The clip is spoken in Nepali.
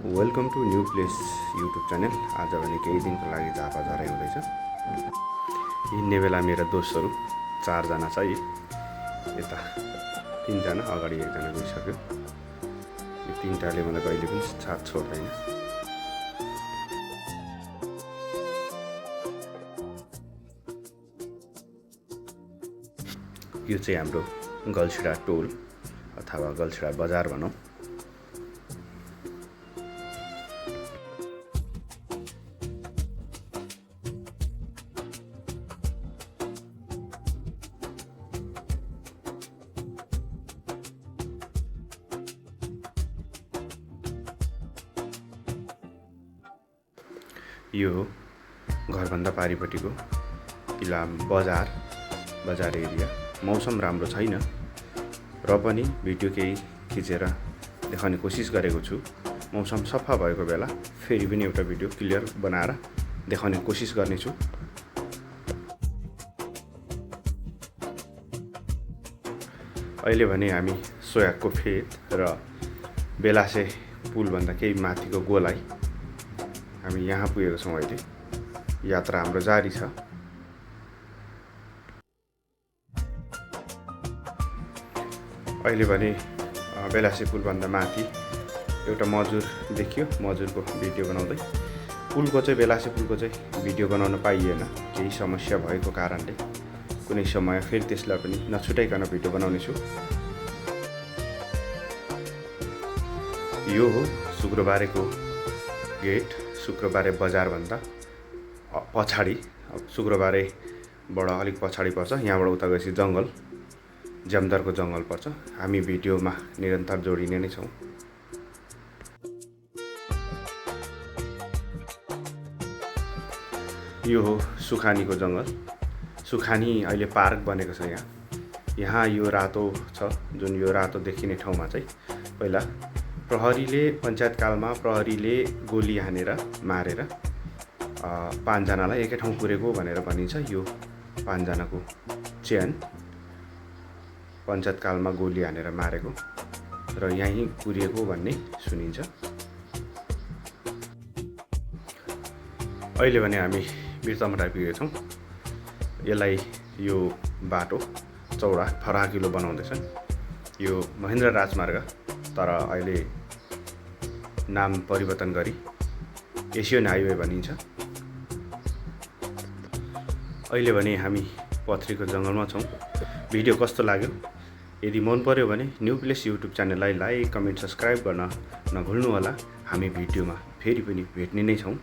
Welcome to new place YouTube channel. आज भने केही दिनको लागि झापा झराइ हुँदैछ। हिँड्ने बेला मेरा दोस्तहरू 4 जना छ। यता 3 जना, अगाडि 1 जना गइसक्यो। यो 3टाले मलाई कहिले पनि साथ छोड्दैन। यो चाहिँ हाम्रो गल्छिडा टोल अथवा गल्छिडा बजार भनौँ। यो घरभन्दा पारिपट्टिको किला बजार एरिया। मौसम राम्रो छैन र पनि भिडियो केही खिचेर देखाउने कोसिस गरेको छु। मौसम सफा भएको बेला फेरि पनि एउटा भिडियो क्लियर बनाएर देखाउने कोसिस गर्नेछु। अहिले भने हामी सोयाकको फेद र बेलासे पुलभन्दा केही माथिको गोलाई हामी यहाँ पुगेको छौँ। अहिले यात्रा हाम्रो जारी छ। अहिले भने बेलासे पुलभन्दा माथि एउटा मजुर देखियो। मजुरको भिडियो बनाउँदै बेलासे पुलको चाहिँ भिडियो बनाउन पाइएन। केही समस्या भएको कारणले कुनै समय फेरि त्यसलाई पनि नछुटाइकन भिडियो बनाउनेछु। यो हो शुक्रबारेको गेट। शुक्रबारे बजारभन्दा पछाडि, शुक्रबारेबाट अलिक पछाडि पर्छ। यहाँबाट उता गएपछि जङ्गल, जमदरको जङ्गल पर्छ। हामी भिडियोमा निरन्तर जोडिने नै छौँ। यो हो सुखानीको जङ्गल। सुखानी अहिले पार्क बनेको छ। यहाँ यो रातो छ, जुन यो रातो देखिने ठाउँमा चाहिँ पहिला प्रहरीले पञ्चायतकालमा प्रहरीले गोली हानेर मारेर 5 जनालाई एकै ठाउँ पुरेको भनेर भनिन्छ। यो 5 जनाको चेन पञ्चायतकालमा गोली हानेर मारेको र यहीँ पुरिएको भन्ने सुनिन्छ। अहिले भने हामी बिर्तामोड आइपुगेका छौँ। यसलाई यो बाटो चौडा फराकिलो बनाउँदैछन्। यो महेन्द्र राजमार्ग, तर अहिले नाम परिवर्तन गरी एसियन हाइवे भनिन्छ। अहिले भने हामी पथरीको जङ्गलमा छौँ। भिडियो कस्तो लाग्यो? यदि मन पर्यो भने न्यू प्लेस युट्युब च्यानललाई लाइक, कमेन्ट, सब्सक्राइब गर्न नभुल्नुहोला। हामी भिडियोमा फेरि पनि भेट्ने नै छौँ।